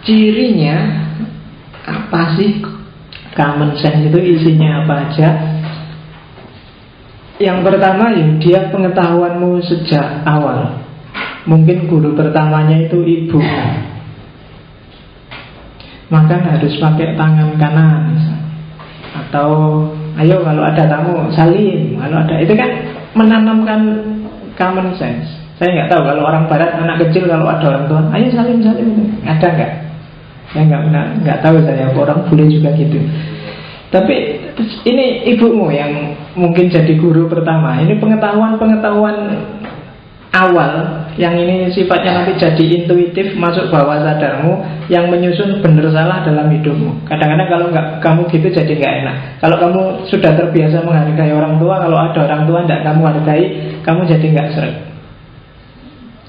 cirinya apa sih? Common sense itu isinya apa aja? Yang pertama ya, dia pengetahuanmu sejak awal. Mungkin guru pertamanya itu ibu, maka harus pakai tangan kanan. Atau ayo kalau ada tamu salim, kalau ada, itu kan menanamkan common sense. Saya nggak tahu kalau orang barat, anak kecil kalau ada orang tua, ayo salim itu ada nggak? Saya nggak tahu saya, orang bule juga gitu. Tapi ini ibumu yang mungkin jadi guru pertama. Ini pengetahuan awal yang ini sifatnya nanti jadi intuitif, masuk bawah sadarmu, yang menyusun benar salah dalam hidupmu. Kadang-kadang kalau nggak kamu gitu jadi nggak enak. Kalau kamu sudah terbiasa menghargai orang tua, kalau ada orang tua nggak kamu hargai, kamu jadi nggak sreg.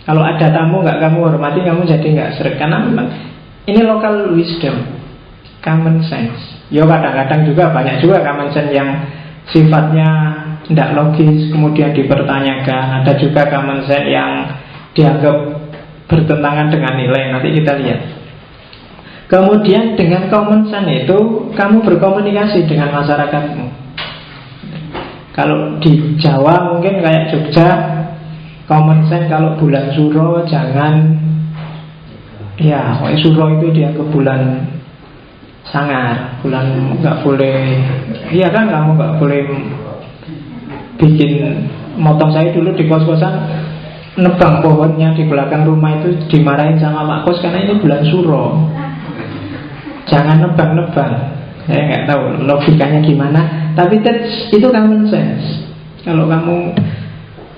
Kalau ada tamu nggak kamu hormati, kamu jadi nggak sreg. Karena memang ini local wisdom, common sense. Ya kadang-kadang juga banyak juga common sense yang sifatnya tidak logis, kemudian dipertanyakan. Ada juga common sense yang dianggap bertentangan dengan nilai. Nanti kita lihat. Kemudian dengan common sense itu kamu berkomunikasi dengan masyarakatmu. Kalau di Jawa mungkin kayak Jogja, common sense kalau bulan Suro jangan, ya Suro itu dianggap bulan sangar, bulan nggak boleh, iya kan, kamu nggak boleh bikin, motong saya dulu di kos-kosan, nebang pohonnya di belakang rumah itu dimarahin sama Pak Kos karena ini bulan Suro, jangan nebang-nebang. Saya nggak tahu logikanya gimana, tapi itu common sense. Kalau kamu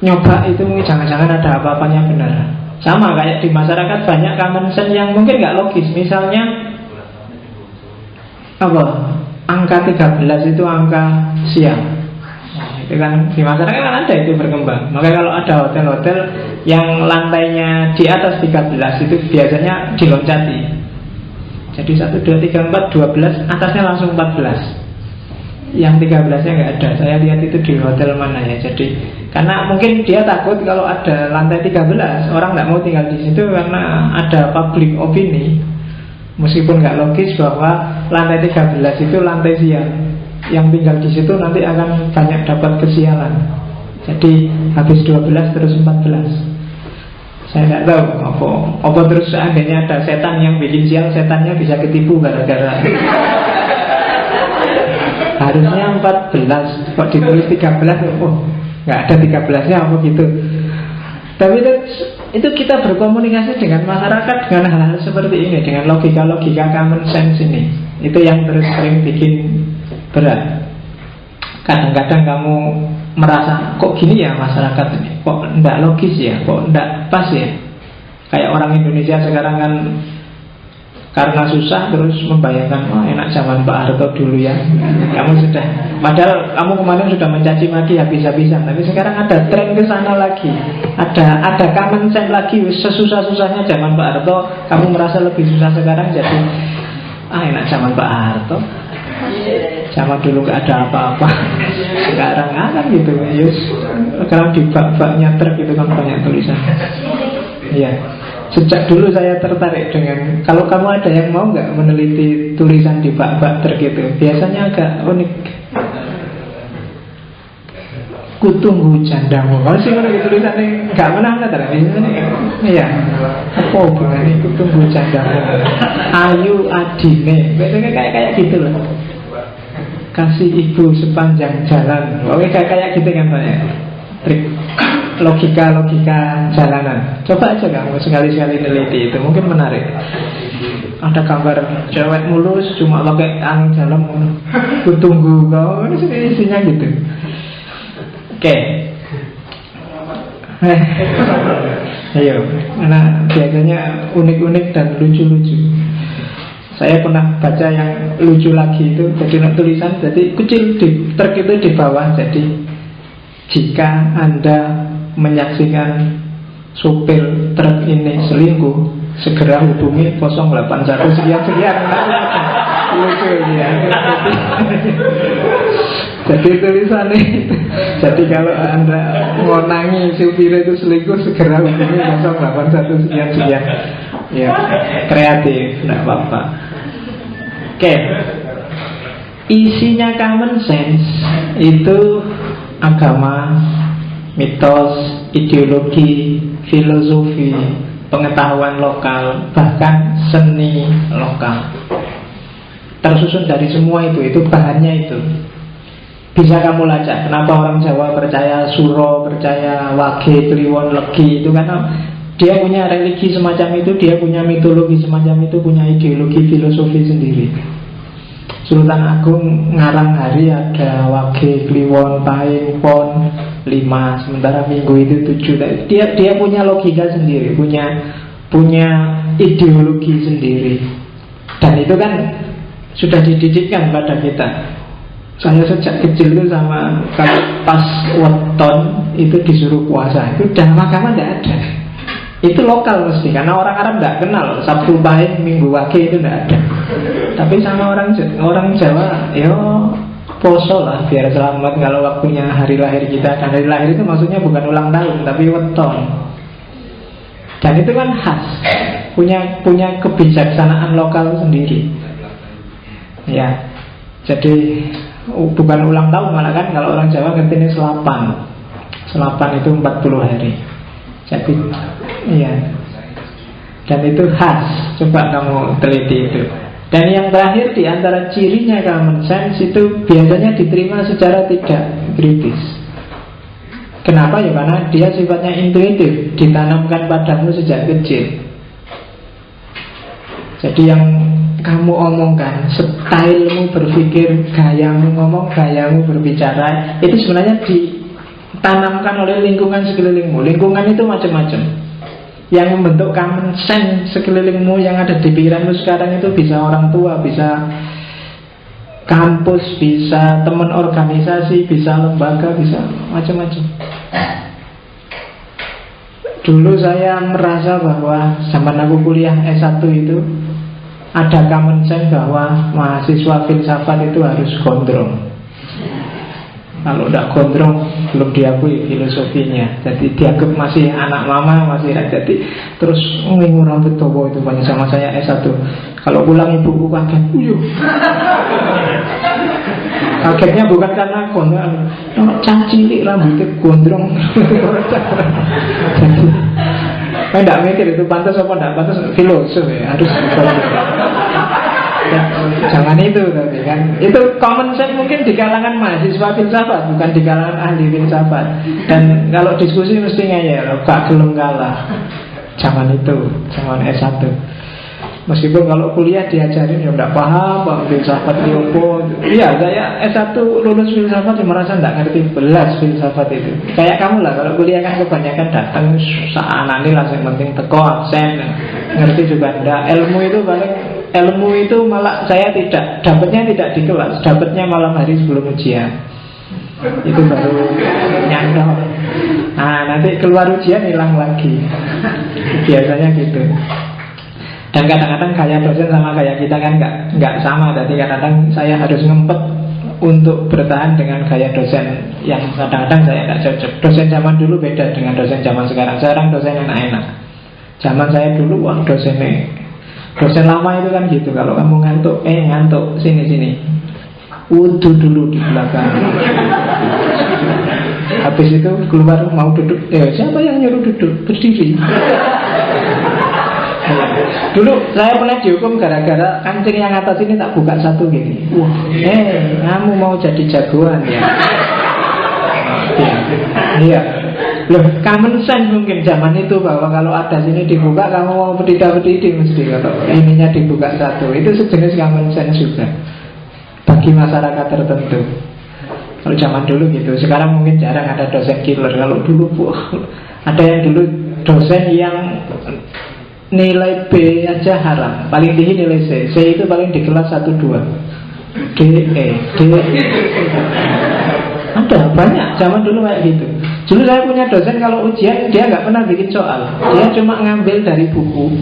nyoba itu jangan-jangan ada apa-apanya benar. Sama kayak di masyarakat banyak common sense yang mungkin nggak logis. Misalnya apa? Angka 13 itu angka siang. Itu kan di masyarakat kan ada itu berkembang. Maka kalau ada hotel-hotel yang lantainya di atas 13 itu biasanya diloncati. Jadi 1, 2, 3, 4, 12, atasnya langsung 14. Yang 13-nya nggak ada. Saya lihat itu di hotel mana ya. Jadi karena mungkin dia takut kalau ada lantai 13, orang nggak mau tinggal di situ karena ada public opini. Meskipun nggak logis bahwa lantai 13 itu lantai siang, yang tinggal di situ nanti akan banyak dapat kesialan. Jadi habis 12 terus 14. Saya nggak tahu apa terus seandainya ada setan yang bikin sial, setannya bisa ketipu gara-gara harusnya 14, kok ditulis 13, oh nggak ada 13-nya apa gitu. Tapi itu kita berkomunikasi dengan masyarakat dengan hal-hal seperti ini, dengan logika-logika common sense ini. Itu yang terus sering bikin berat. Kadang-kadang kamu merasa kok gini ya masyarakat ini, kok enggak logis ya, kok enggak pas ya. Kayak orang Indonesia sekarang kan karena susah terus membayangkan, wah enak zaman Pak Harto dulu ya. Kamu sudah, padahal kamu kemarin sudah mencaci maki habis-habisan, tapi sekarang ada tren ke sana lagi. Ada common sense lagi. Sesusah-susahnya zaman Pak Harto, kamu merasa lebih susah sekarang, jadi enak zaman Pak Harto. Zaman dulu gak ada apa-apa. Sekarang kan gitu. Yes. Sekarang di bak-baknya truk itu kan banyak tulisan. Iya. Sejak dulu saya tertarik dengan, kalau kamu ada yang mau nggak meneliti tulisan di bak-bak truk itu, biasanya agak unik. Kutunggu jandamu. Kalau sih kalau tulisannya nggak menang kan, iya. Apa hubungannya kutunggu jandamu? Ayu adine, biasanya kayak gitu loh. Kasih ibu sepanjang jalan. Oke, kayak gitu kan banyak trik. Logika-logika jalanan. Coba aja kamu sekali-sekali neliti itu, mungkin menarik. Ada gambar cewek mulus cuma pakai angin dalam, kutunggu kau, ini isinya gitu. Oke. Ayo, karena biasanya unik-unik dan lucu-lucu. Saya pernah baca yang lucu lagi itu, jadi tulisan, jadi kecil di truk itu di bawah, jadi jika Anda menyaksikan supir truk ini selingkuh, segera hubungi 081 sekian. Lucu ya. Jadi tulisannya itu, jadi kalau Anda ngonangi supir itu selingkuh, segera hubungi 081 sekian. Ya, kreatif, tidak apa-apa. Oke. Isinya common sense itu agama, mitos, ideologi, filosofi, pengetahuan lokal, bahkan seni lokal. Tersusun dari semua itu bahannya itu. Bisa kamu lacak kenapa orang Jawa percaya Suro, percaya Wage, Kliwon, Legi. Itu karena dia punya religi semacam itu, dia punya mitologi semacam itu, punya ideologi filosofi sendiri. Sultan Agung ngarang hari ada Wage, Kliwon, Pahing, Pon 5, sementara Minggu itu 7. Dia punya logika sendiri, punya ideologi sendiri. Dan itu kan sudah dididikkan pada kita. Saya sejak kecil itu sama kalau pas weton itu disuruh puasa, itu dalam agama tidak ada. Itu lokal mesti, karena orang Arab nggak kenal Sabtu Pahing, Minggu Wage, itu nggak ada. Tapi sama orang Jawa, yo poso lah biar selamat kalau waktunya hari lahir kita. Dan hari lahir itu maksudnya bukan ulang tahun, tapi weton. Dan itu kan khas, punya kebijaksanaan lokal sendiri. Ya, jadi bukan ulang tahun, malah kan kalau orang Jawa ngerti ini selapan. Selapan itu 40 hari. Jadi, iya. Dan itu khas. Coba kamu teliti itu. Dan yang terakhir di antara cirinya common sense itu biasanya diterima secara tidak kritis. Kenapa? Ya karena dia sifatnya intuitif, ditanamkan padamu sejak kecil. Jadi yang kamu omongkan, stylemu berpikir, gayamu ngomong, gayamu berbicara, itu sebenarnya ditanamkan oleh lingkungan sekelilingmu. Lingkungan itu macam-macam. Yang membentuk common sense sekelilingmu yang ada di pikiranmu sekarang itu bisa orang tua, bisa kampus, bisa teman organisasi, bisa lembaga, bisa macam-macam. Dulu saya merasa bahwa zaman aku kuliah S1 itu ada common sense bahwa mahasiswa filsafat itu harus gondrong. Kalau tidak gondrong belum diakui filosofinya. Jadi dianggap masih anak mama, masih jadi. Terus ngingu rambut tobo itu banyak sama saya S1. Kalau pulang ibuku kaget, uyuh. Kagetnya bukan karena gondrong, cacilik rambutnya gondrong. Jadi tidak mikir itu pantas apa tidak pantas, filosof ya harus. Ya, jangan itu tapi kan itu common sense mungkin di kalangan mahasiswa filsafat, bukan di kalangan ahli filsafat. Dan kalau diskusi mesti ngeyel, gak gelem kalah. Jangan itu, jangan S1. Meskipun kalau kuliah diajarin ya tidak paham filsafat Liopo. Iya, saya S1 lulus filsafat ya merasa tidak ngerti belas filsafat itu. Kayak kamu lah, kalau kuliah kan kebanyakan datang saanani lah, yang penting teko absen, ngerti juga tidak. Ilmu itu malah saya dapatnya tidak di kelas, dapatnya malam hari sebelum ujian. Itu baru nyantol. Nah, nanti keluar ujian hilang lagi. Biasanya gitu. Dan kadang-kadang gaya dosen sama gaya kita kan nggak sama. Jadi kadang-kadang saya harus ngempet untuk bertahan dengan gaya dosen yang kadang-kadang saya nggak cocok. Dosen zaman dulu beda dengan dosen zaman sekarang. Sekarang dosen enak-enak. Zaman saya dulu wah dosen lama itu kan gitu. Kalau kamu ngantuk, sini. Wudhu dulu di belakang. Habis itu keluar mau duduk. Siapa yang nyuruh duduk? Berdiri. Dulu saya pernah dihukum gara-gara kancing yang atas ini tak buka satu gini. Wah, kamu mau jadi jagoan ya? Iya. Loh, common sense mungkin zaman itu bahwa kalau ada sini dibuka kamu mau berdiri mesti kalau ininya dibuka satu. Itu sejenis common sense juga bagi masyarakat tertentu. Kalau zaman dulu gitu. Sekarang mungkin jarang ada dosen killer. Kalau dulu ada yang dulu dosen yang nilai B aja haram, paling tinggi nilai C. C itu paling di kelas 1-2. D. Ada banyak zaman dulu kayak gitu. Dulu saya punya dosen kalau ujian dia nggak pernah bikin soal, dia cuma ngambil dari buku,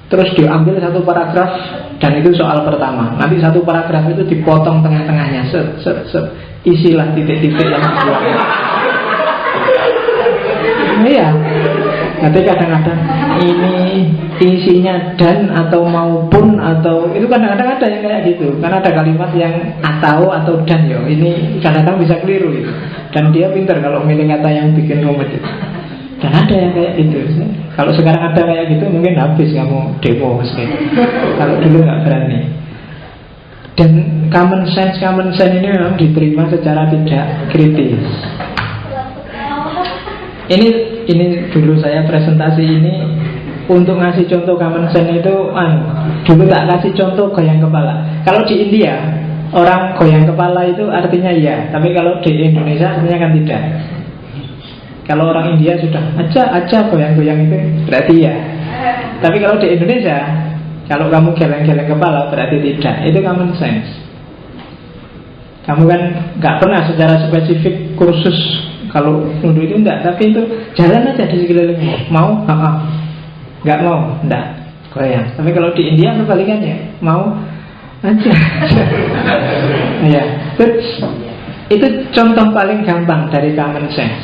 terus diambil satu paragraf dan itu soal pertama. Nanti satu paragraf itu dipotong tengah-tengahnya, isilah titik-titik yang dibuat. Iya. Nanti kadang-kadang ini isinya dan atau maupun atau itu kadang-kadang ada yang kayak gitu. Karena ada kalimat yang atau dan yo. Ini kadang-kadang bisa keliru itu. Dan dia pintar kalau milih kata yang bikin rumit itu. Dan ada yang kayak gitu. Kalau sekarang ada kayak gitu mungkin habis kamu demo mesti. Kalau dulu nggak berani. Dan common sense ini memang diterima secara tidak kritis. Ini dulu saya presentasi ini untuk ngasih contoh common sense itu dulu tak kasih contoh goyang kepala. Kalau di India orang goyang kepala itu artinya iya, tapi kalau di Indonesia artinya kan tidak. Kalau orang India sudah aja goyang-goyang itu berarti iya. Tapi kalau di Indonesia kalau kamu geleng-geleng kepala berarti tidak. Itu common sense. Kamu kan nggak pernah secara spesifik kursus kalau nunduk itu enggak, tapi itu jalan aja di sekelilingmu. Mau? Enggak mau? Enggak. Goyang. Tapi kalau di India kebalikannya, mau aja. Ya. Itu contoh paling gampang dari common sense.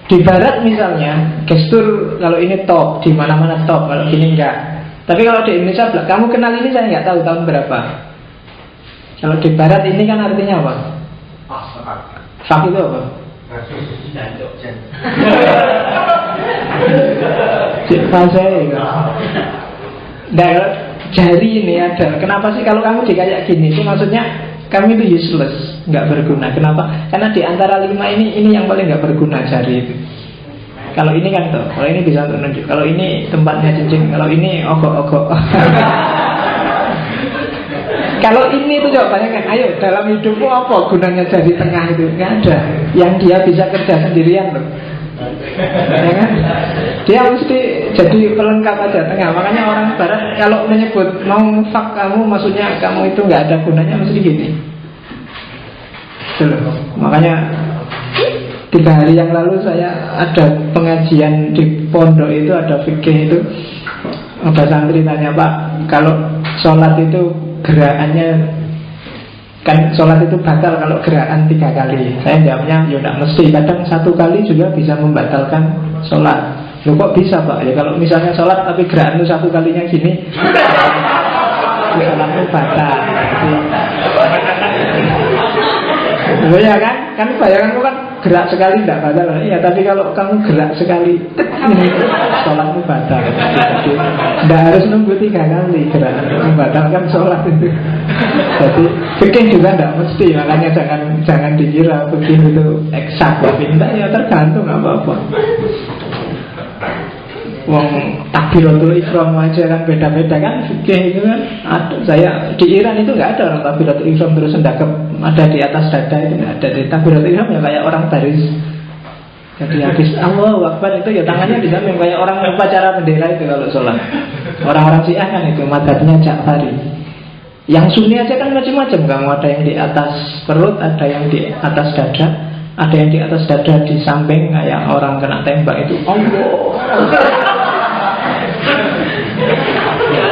Di barat misalnya, gestur kalau ini top, di mana-mana top, kalau gini enggak. Tapi kalau di Indonesia, kamu kenal ini saya enggak tahu tahun berapa. Kalau di barat ini kan artinya apa? Fak itu apa? Nah, jari ini ada. Kenapa sih kalau kamu kayak gini? Itu maksudnya kamu itu useless, nggak berguna. Kenapa? Karena di antara 5 ini yang paling nggak berguna jari itu. Kalau ini kan tuh, kalau ini bisa untuk nunjuk. Kalau ini tempatnya cincin, kalau ini ogok-ogok. Kalau ini tuh coba bayangkan, ayo dalam hidupmu apa gunanya jari tengah itu? Nggak ada. Yang dia bisa kerja sendirian loh. Ya kan? Dia mesti jadi pelengkap aja tengah. Makanya orang barat kalau menyebut mau fak kamu, maksudnya kamu itu nggak ada gunanya, mesti gini. Betul. Makanya 3 hari yang lalu saya ada pengajian di pondok itu, ada fikih itu. Ada santri tanya, Pak, kalau sholat itu gerakannya kan sholat itu batal kalau gerakan 3 kali. Saya jawabnya ya tidak mesti. Kadang 1 kali juga bisa membatalkan sholat. Loh kok bisa Pak? Ya kalau misalnya sholat tapi gerakan itu 1 kalinya gini, sholat itu batal. Loh ya kan? Kan bayanganmu kan gerak sekali tidak batal. Iya, tapi kalau kamu gerak sekali sholatmu batal. Jadi tidak harus nunggu 3 kali gerakan membatalkan sholat itu. Jadi fikih juga tidak mesti. Makanya jangan dikira fikih itu eksak. Tapi tidak, ya tergantung apa-apa. Wong takbiratul ihram aja kan beda-beda kan, fikih itu kan ada. Saya di Iran itu nggak ada orang takbiratul ihram terus sendakep ada di atas dada, itu nggak ada. Di takbiratul ihram ya kayak orang baris. Jadi habis Allahu Akbar itu ya tangannya di samping kayak orang upacara bendera itu kalau sholat. Orang-orang Syiah kan itu madzhabnya Ja'fari. Yang Sunni aja kan macam-macam. Kamu ada yang di atas perut, ada yang di atas dada, ada yang di atas dada di samping kayak orang kena tembak itu. Allah.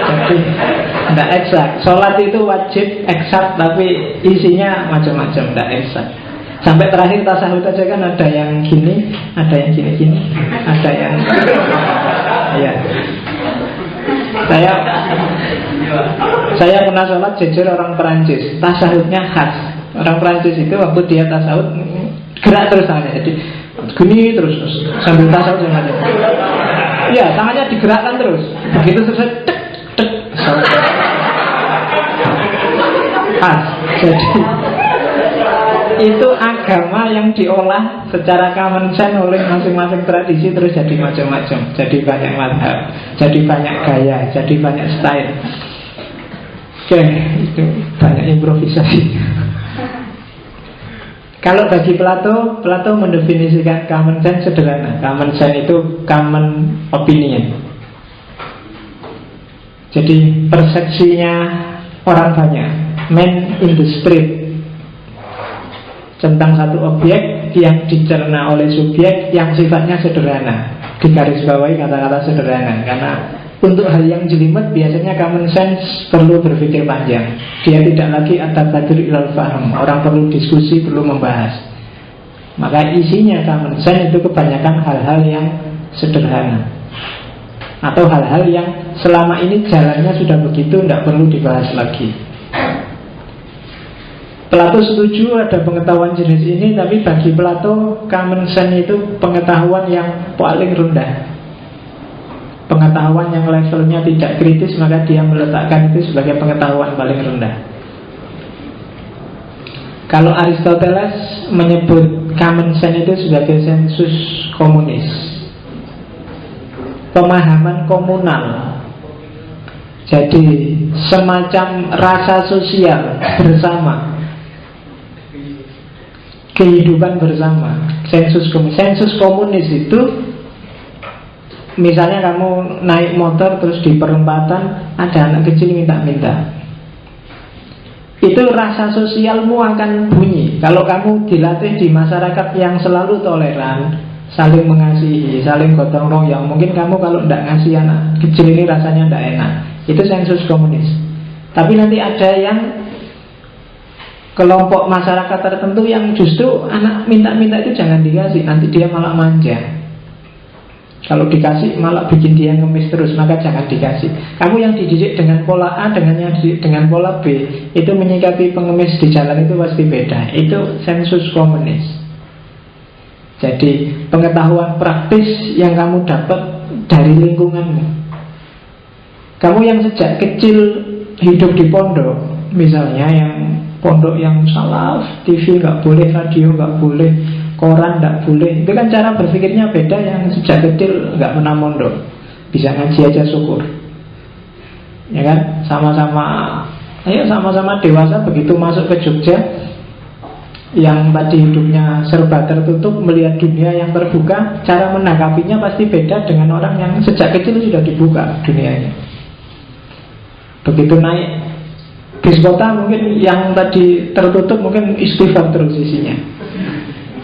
Jadi tidak eksak. Sholat itu wajib eksak, tapi isinya macam-macam, tidak eksak. Sampai terakhir tasawuf aja kan ada yang gini, ada yang gini-gini, ada yang ya. Saya pernah sholat jujur orang Perancis, tasawufnya khas. Orang Perancis itu waktu dia tasawuf gerak terus tangannya, jadi gini terus sambil tasawuf aja. Iya, tangannya digerakkan terus. Begitu selesai tek khas. Jadi itu agama yang diolah secara common sense oleh masing-masing tradisi terus jadi macam-macam. Jadi banyak mazhab, jadi banyak gaya, jadi banyak style. Oke, itu banyak improvisasi. Kalau bagi Plato mendefinisikan common sense sederhana. Common sense itu common opinion. Jadi persepsinya orang banyak, man in the street, tentang satu objek yang dicerna oleh subjek yang sifatnya sederhana. Digarisbawahi kata-kata sederhana. Karena untuk hal yang jelimet biasanya common sense perlu berpikir panjang. Dia tidak lagi at-tabadur ilal fahm. Orang perlu diskusi, perlu membahas. Maka isinya common sense itu kebanyakan hal-hal yang sederhana. atau hal-hal yang selama ini jalannya sudah begitu, tidak perlu dibahas lagi. Plato setuju ada pengetahuan jenis ini, tapi bagi Plato common sense itu pengetahuan yang paling rendah, pengetahuan yang levelnya tidak kritis, maka dia meletakkan itu sebagai pengetahuan paling rendah. Kalau Aristoteles menyebut common sense itu sebagai sensus komunis, pemahaman komunal. Jadi semacam rasa sosial bersama, kehidupan bersama. Sensus komunis itu, misalnya kamu naik motor terus di perempatan ada anak kecil minta-minta, itu rasa sosialmu akan bunyi. Kalau kamu dilatih di masyarakat yang selalu toleran, saling mengasihi, saling gotong royong, mungkin kamu kalau tidak ngasih anak kecil ini rasanya tidak enak. Itu sensus komunis. Tapi nanti ada yang kelompok masyarakat tertentu yang justru anak minta-minta itu jangan dikasih, nanti dia malah manja. Kalau dikasih malah bikin dia ngemis terus, maka jangan dikasih. Kamu yang dididik dengan pola A dengan yang dididik dengan pola B, itu menyikapi pengemis di jalan itu pasti beda. Itu sensus komunis. Jadi pengetahuan praktis yang kamu dapat dari lingkunganmu. Kamu yang sejak kecil hidup di pondok, misalnya yang pondok yang salaf, TV nggak boleh, radio nggak boleh, koran tidak boleh, itu kan cara berpikirnya beda. Yang sejak kecil nggak pernah mondok, bisa ngaji aja syukur, ya kan? Sama-sama dewasa, begitu masuk ke Jogja yang tadi hidupnya serba tertutup, melihat dunia yang terbuka, cara menanggapinya pasti beda dengan orang yang sejak kecil sudah dibuka dunianya. Begitu naik bis kota, mungkin yang tadi tertutup mungkin istighfar terus isinya.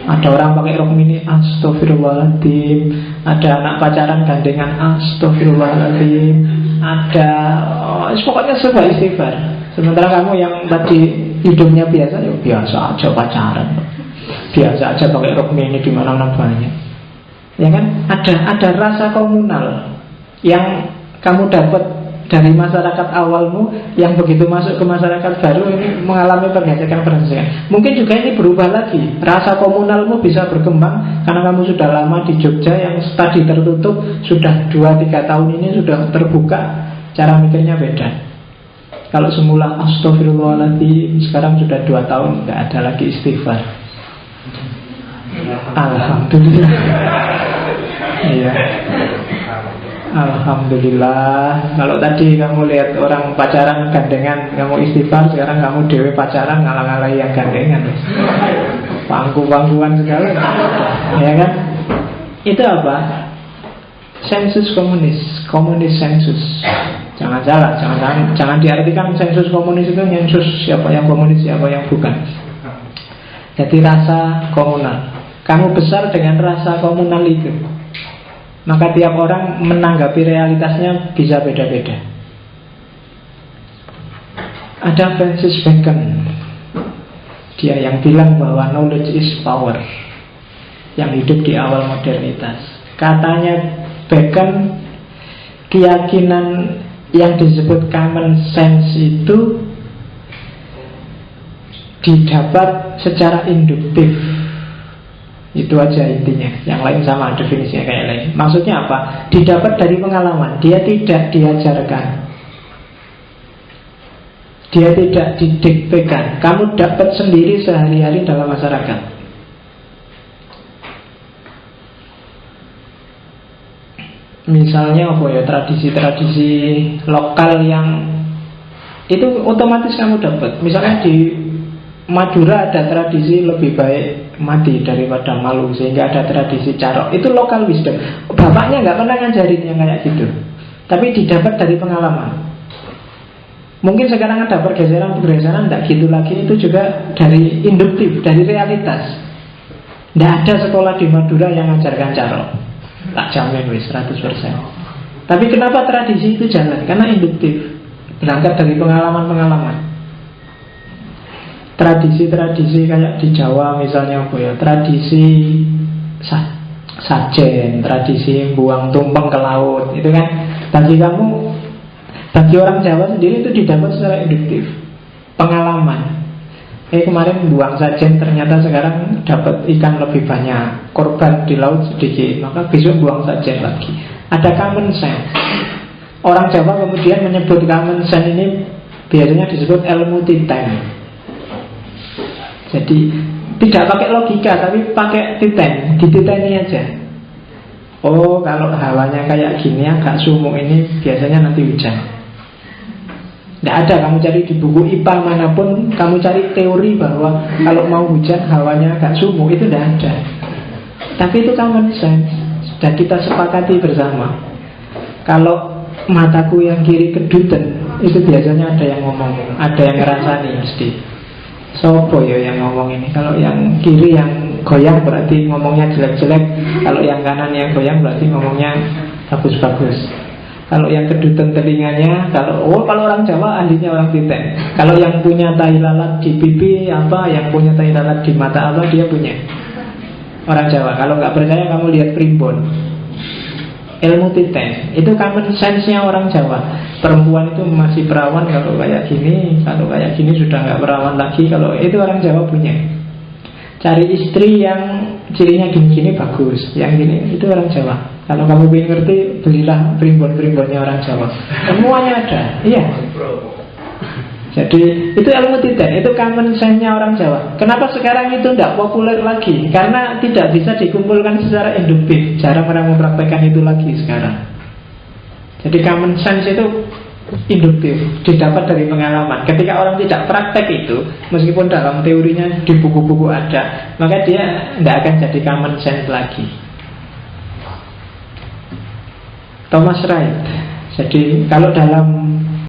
Ada orang pakai rok mini, astagfirullahaladzim. Ada anak pacaran gandengan, astagfirullahaladzim. Ada pokoknya serba istighfar. Sementara kamu yang tadi hidupnya biasa, ya biasa aja pacaran, biasa aja pakai rok mini di mana-mana banyak. Ya kan? Ada rasa komunal yang kamu dapat dari masyarakat awalmu, yang begitu masuk ke masyarakat baru ini mengalami pergesekan. Mungkin juga ini berubah lagi. Rasa komunalmu bisa berkembang karena kamu sudah lama di Jogja, yang tadi tertutup sudah 2-3 tahun ini sudah terbuka, cara mikirnya beda. Kalau semula astagfirullahaladzim, sekarang sudah 2 tahun nggak ada lagi istighfar. Alhamdulillah. Iya. Alhamdulillah. Kalau tadi kamu lihat orang pacaran gandengan, kamu istighfar, sekarang kamu dewe pacaran ngalah-ngalahi yang gandengan. Pangku-pangkuan segala. Ya kan? Itu apa? Sensus komunis, komunis sensus. Jangan salah, jangan diartikan sensus komunis itu sensus siapa yang komunis, siapa yang bukan. Jadi rasa komunal. Kamu besar dengan rasa komunal itu, maka tiap orang menanggapi realitasnya bisa beda-beda. Ada Francis Bacon, dia yang bilang bahwa knowledge is power, yang hidup di awal modernitas. Katanya Bacon, keyakinan yang disebut common sense itu didapat secara induktif. Itu aja intinya. Yang lain sama definisinya kayak lain. Maksudnya apa? Didapat dari pengalaman. Dia tidak diajarkan, dia tidak didiktekan. Kamu dapat sendiri sehari-hari dalam masyarakat. Misalnya apa ya, tradisi-tradisi lokal yang itu otomatis kamu dapat. Misalnya di Madura ada tradisi lebih baik mati daripada malu, sehingga ada tradisi carok. Itu lokal wisdom. Bapaknya nggak pernah ngajarin yang kayak gitu, tapi didapat dari pengalaman. Mungkin sekarang ada pergeseran-pergeseran, tidak gitu lagi. Itu juga dari induktif, dari realitas. Tidak ada sekolah di Madura yang mengajarkan carok, tak jamin wis 100%. Tapi kenapa tradisi itu jalan? Karena induktif, berangkat dari pengalaman-pengalaman. Tradisi-tradisi kayak di Jawa misalnya apa ya, tradisi sajen, tradisi buang tumpeng ke laut, itu kan bagi kamu, bagi orang Jawa sendiri itu didapat secara induktif, pengalaman. Kemarin buang sajen, ternyata sekarang dapat ikan lebih banyak, korban di laut sedikit, maka besok buang sajen lagi. Ada common sense. Orang Jawa kemudian menyebut common sense ini biasanya disebut ilmu titen. Jadi tidak pakai logika, tapi pakai titen, dititeni aja. Oh, kalau hawanya kayak gini, agak sumuk ini, biasanya nanti hujan. Tidak ada, kamu cari di buku IPA manapun, kamu cari teori bahwa kalau mau hujan hawanya agak sumuk, itu tidak ada. Tapi itu common sense, sudah kita sepakati bersama. Kalau mataku yang kiri keduten, itu biasanya ada yang ngomong, ada yang ngerasani mesti. Sopo ya yang ngomong ini? Kalau yang kiri yang goyang berarti ngomongnya jelek-jelek, kalau yang kanan yang goyang berarti ngomongnya bagus-bagus. Kalau yang keduten telinganya, kalau orang Jawa ahlinya orang titen. Kalau yang punya tai lalat di pipi apa, yang punya tai lalat di mata apa, dia punya. Orang Jawa. Kalau nggak percaya kamu lihat primbon. Ilmu titen itu common sense-nya orang Jawa. Perempuan itu masih perawan kalau kayak gini, kalau kayak gini sudah nggak perawan lagi. Kalau itu orang Jawa punya. Cari istri yang cirinya gini-gini bagus, yang gini itu orang Jawa. Kalau kamu ingin ngerti, belilah primbon-primbonnya orang Jawa. Semuanya ada, iya. Jadi itu ilmu titen, itu common sense-nya orang Jawa. Kenapa sekarang itu tidak populer lagi? Karena tidak bisa dikumpulkan secara induktif. Jarang orang mempraktekkan itu lagi sekarang. Jadi common sense itu induktif, didapat dari pengalaman. Ketika orang tidak praktek itu, meskipun dalam teorinya di buku-buku ada, maka dia tidak akan jadi common sense lagi. Thomas Wright. Jadi kalau dalam